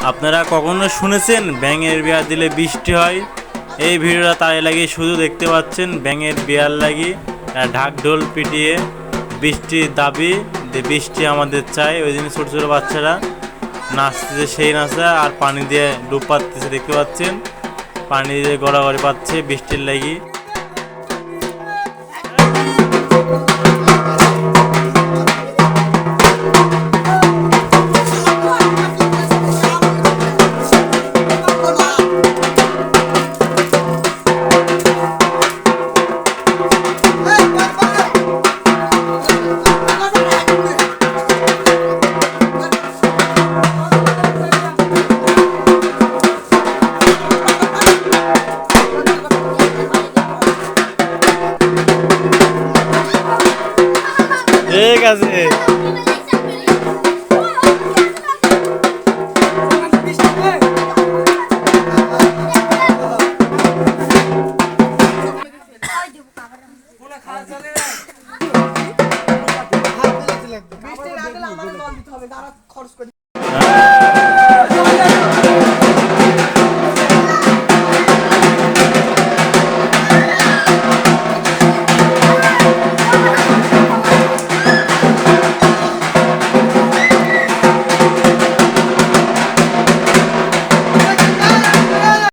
আপনারা কখনো শুনেছেন ব্যাঙের বিয়ার দিলে বৃষ্টি হয়? এই ভিডিওটা তাই লাগিয়ে শুধু দেখতে পাচ্ছেন ব্যাঙের বিয়ার লাগি ঢাক ঢোল পিটিয়ে বৃষ্টির দাবি যে বৃষ্টি আমাদের চাই। ওই দিন ছোটো ছোটো বাচ্চারা নাচতেছে, সেই নাচা আর পানি দিয়ে ডুব পাচ্ছে দেখতে পাচ্ছেন, পানি দিয়ে গড়াগড়ি পাচ্ছে বৃষ্টির লাগি। ঠিক আছে।